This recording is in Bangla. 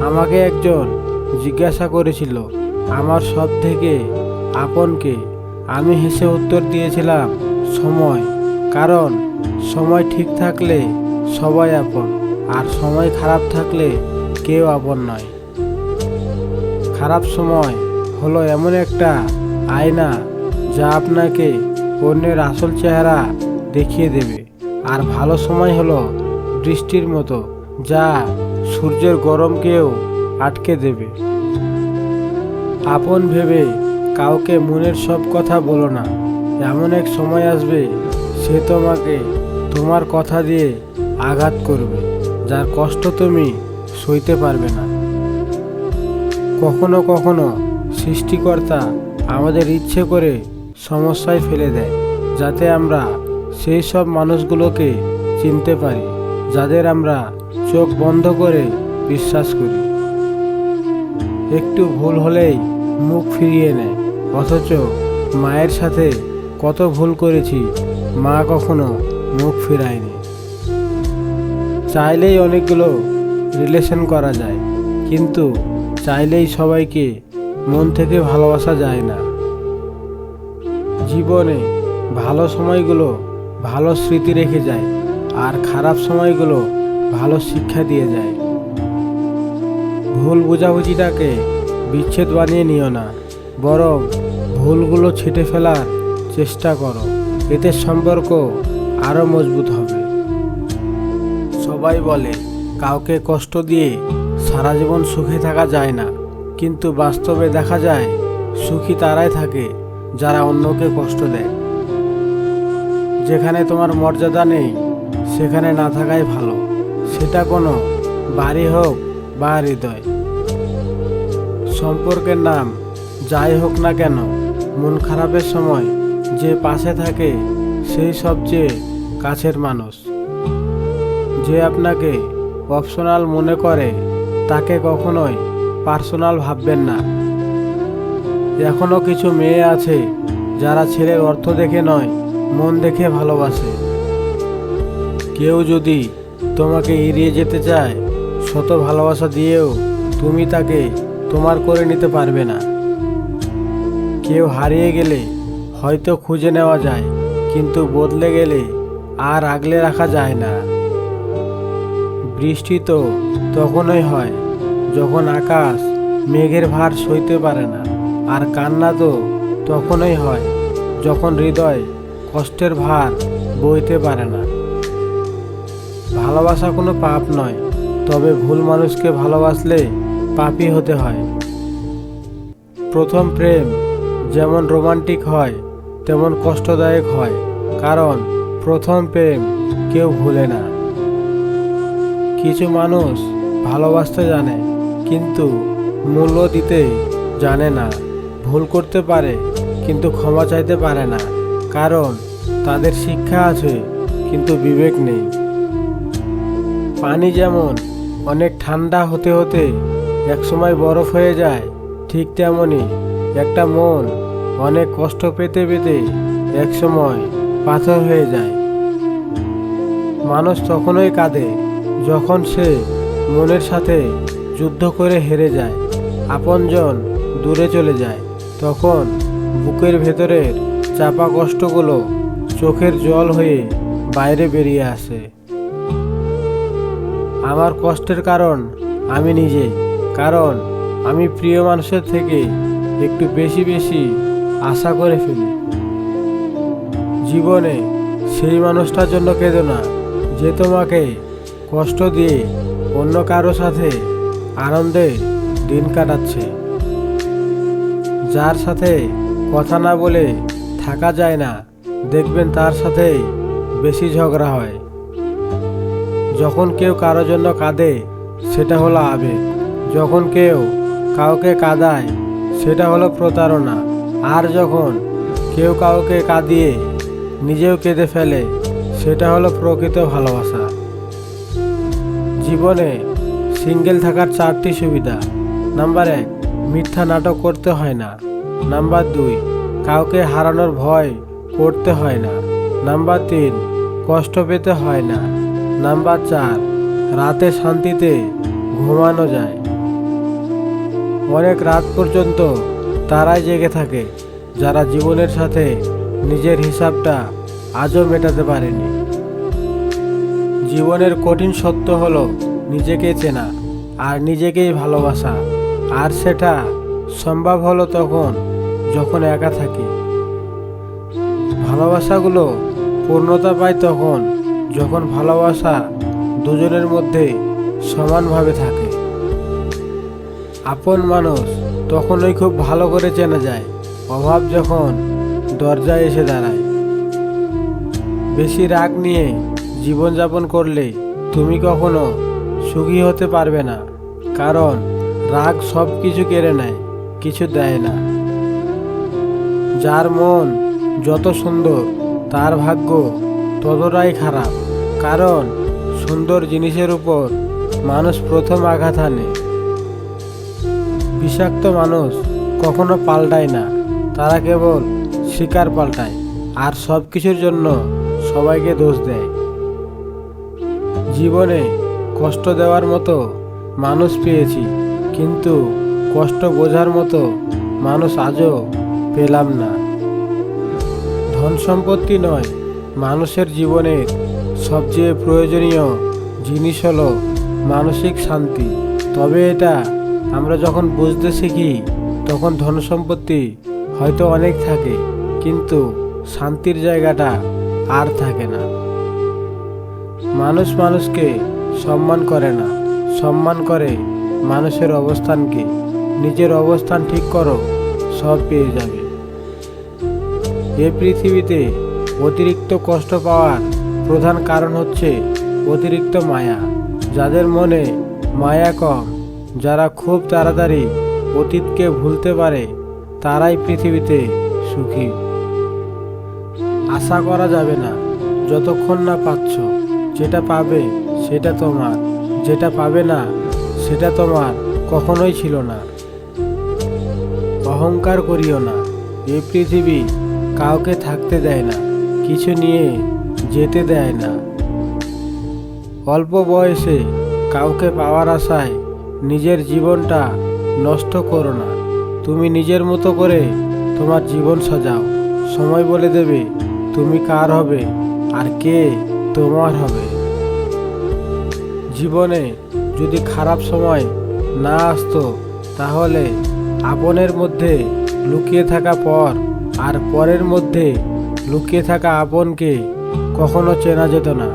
আমাকে একজন জিজ্ঞাসা করেছিল আমার সব থেকে আপনকে। আমি হেসে উত্তর দিয়েছিলাম সময়। কারণ সময় ঠিক থাকলে সবাই আপন, আর সময় খারাপ থাকলে কেউ আপন নয়। খারাপ সময় হলো এমন একটা আয়না যা আপনাকে অন্যের আসল চেহারা দেখিয়ে দেবে। আর ভালো সময় হলো বৃষ্টির মতো, যা সূর্যের গরমকেও আটকে দেবে। আপন ভেবে কাউকে মনের সব কথা বলো না। এমন এক সময় আসবে সে তোমাকে তোমার কথা দিয়ে আঘাত করবে, যার কষ্ট তুমি সইতে পারবে না। কখনো কখনো সৃষ্টিকর্তা আমাদের ইচ্ছে করে সমস্যায় ফেলে দেয়, যাতে আমরা সেই সব মানুষগুলোকে চিনতে পারি যাদের আমরা চোখ বন্ধ করে বিশ্বাস করি। একটু ভুল হলেই মুখ ফিরিয়ে নেয়, অথচ মায়ের সাথে কত ভুল করেছি, মা কখনো মুখ ফিরায়নি। চাইলেই অনেকগুলো রিলেশন করা যায়, কিন্তু চাইলেই সবাইকে মন থেকে ভালোবাসা যায় না। জীবনে ভালো সময়গুলো ভালো স্মৃতি রেখে যায়, আর খারাপ সময়গুলো ভালো শিক্ষা দিয়ে যায়। ভুল বোঝাবুঝিটাকে বিচ্ছেদ বানিয়ে নিও না, বরং ভুলগুলো ছেঁটে ফেলার চেষ্টা করো। এতে সম্পর্ক আরও মজবুত হবে। সবাই বলে কাউকে কষ্ট দিয়ে সারা জীবন সুখে থাকা যায় না, কিন্তু বাস্তবে দেখা যায় সুখী তারাই থাকে যারা অন্যকে কষ্ট দেয়। যেখানে তোমার মর্যাদা নেই সেখানে না থাকাই ভালো, সেটা কোনো বাড়ি হোক বা হৃদয়। সম্পর্কের নাম যাই হোক না কেন, মন খারাপের সময় যে পাশে থাকে সেই সবচেয়ে কাছের মানুষ। যে আপনাকে অপশনাল মনে করে তাকে কখনোই পার্সোনাল ভাববেন না। এখনো কিছু মেয়ে আছে যারা ছেলের অর্থ দেখে নয়, মন দেখে ভালোবাসে। কেউ যদি তোমাকে এড়িয়ে যেতে চায়, শত ভালোবাসা দিয়েও তুমি তাকে তোমার করে নিতে পারবে না। কেউ হারিয়ে গেলে হয়তো খুঁজে নেওয়া যায়, কিন্তু বদলে গেলে আর আগলে রাখা যায় না। বৃষ্টি তো তখনই হয় যখন আকাশ মেঘের ভার সইতে পারে না, আর কান্না তো তখনই হয় যখন হৃদয় কষ্টের ভার বইতে পারে না। ভালোবাসা কোনো পাপ নয়, তবে ভুল মানুষকে ভালোবাসলে পাপী হতে হয়। প্রথম প্রেম যেমন রোমান্টিক হয় তেমন কষ্টদায়ক হয়, কারণ প্রথম প্রেম কেউ ভুলে না। কিছু মানুষ ভালোবাসতে জানে কিন্তু মূল্য দিতে জানে না। ভুল করতে পারে কিন্তু ক্ষমা চাইতে পারে না, কারণ তাদের শিক্ষা আছে কিন্তু বিবেক নেই। পানি যেমন অনেক ঠান্ডা হতে হতে একসময় বরফ হয়ে যায়, ঠিক তেমনই একটা মন অনেক কষ্ট পেতে পেতে একসময় পাথর হয়ে যায়। মানুষ তখনই কাঁদে যখন সে মনের সাথে যুদ্ধ করে হেরে যায়। আপনজন দূরে চলে যায়, তখন বুকের ভেতরের চাপা কষ্টগুলো চোখের জল হয়ে বাইরে বেরিয়ে আসে। আমার কষ্টের কারণ আমি নিজে, কারণ আমি প্রিয় মানুষের থেকে একটু বেশি বেশি আশা করে ফেলি। জীবনে সেই মানুষটার জন্য কেঁদো না যে তোমাকে কষ্ট দিয়ে অন্য কারো সাথে আনন্দে দিন কাটাচ্ছে। যার সাথে কথা না বলে থাকা যায় না, দেখবেন তার সাথেই বেশি ঝগড়া হয়। যখন কেউ কারো জন্য কাঁদে সেটা হলো আবেগ, যখন কেউ কাউকে কাঁদায় সেটা হলো প্রতারণা, আর যখন কেউ কাউকে কাঁদিয়ে নিজেও কেঁদে ফেলে সেটা হলো প্রকৃত ভালোবাসা। জীবনে সিঙ্গেল থাকার 4টি সুবিধা। নাম্বার 1, মিথ্যা নাটক করতে হয় না। নাম্বার 2, কাউকে হারানোর ভয় করতে হয় না। নাম্বার 3, কষ্ট পেতে হয় না। নাম্বার 4, রাতে শান্তিতে ঘুমানো যায়। অনেক রাত পর্যন্ত তারাই জেগে থাকে যারা জীবনের সাথে নিজের হিসাবটা আজও মেটাতে পারেনি। জীবনের কঠিন সত্য হলো নিজেকে চেনা আর নিজেকেই ভালোবাসা, আর সেটা সম্ভব হলো তখন যখন একা থাকি। ভালোবাসাগুলো পূর্ণতা পায় তখন যখন ভালোবাসা দুজনের মধ্যে সমানভাবে থাকে। আপন মানুষ তখনই খুব ভালো করে চেনা যায়, অভাব যখন দরজায় এসে দাঁড়ায়। বেশি রাগ নিয়ে জীবনযাপন করলে তুমি কখনো সুখী হতে পারবে না, কারণ রাগ সব কিছু কেড়ে নেয়, কিছু দেয় না। যার মন যত সুন্দর তার ভাগ্য ততটাই খারাপ, কারণ সুন্দর জিনিসের উপর মানুষ প্রথম আঘাত হানে। বিষাক্ত মানুষ কখনো পাল্টায় না, তারা কেবল শিকার পাল্টায় আর সব কিছুর জন্য সবাইকে দোষ দেয়। জীবনে কষ্ট দেওয়ার মতো মানুষ পেয়েছি, কিন্তু কষ্ট বোঝার মতো মানুষ আজও পেলাম না। ধন সম্পত্তি নয়, মানুষের জীবনের সবচেয়ে প্রয়োজনীয় জিনিস হলো মানসিক শান্তি। তবে এটা আমরা যখন বুঝতে শিখি তখন ধন সম্পত্তি হয়তো অনেক থাকে, কিন্তু শান্তির জায়গাটা আর থাকে না। মানুষ মানুষকে সম্মান করে না, সম্মান করে মানুষের অবস্থানকে। নিজের অবস্থান ঠিক করো, সব পেয়ে যাবে। এই পৃথিবীতে অতিরিক্ত কষ্ট পাওয়ার প্রধান কারণ হচ্ছে অতিরিক্ত মায়া। যাদের মনে মায়া কম, যারা খুব তাড়াতাড়ি অতীতকে ভুলতে পারে, তারাই পৃথিবীতে সুখী। আশা করা যাবে না যতক্ষণ না পাচ্ছ। যেটা পাবে সেটা তোমার, যেটা পাবে না সেটা তোমার কখনোই ছিল না। অহংকার করিও না, এই পৃথিবী কাউকে থাকতে দেয় না, কিছু নিয়ে যেতে দেয় না। অল্প বয়সে কাউকে পাওয়ার আশায় নিজের জীবনটা নষ্ট করো না। তুমি নিজের মতো করে তোমার জীবন সাজাও, সময় বলে দেবে তুমি কার হবে আর কে তোমার হবে। জীবনে যদি খারাপ সময় না আসতো, তাহলে আপনের মধ্যে লুকিয়ে থাকা পর আর পরের মধ্যে লুকিয়ে থাকা আপনকে কখনো চেনা যেত না।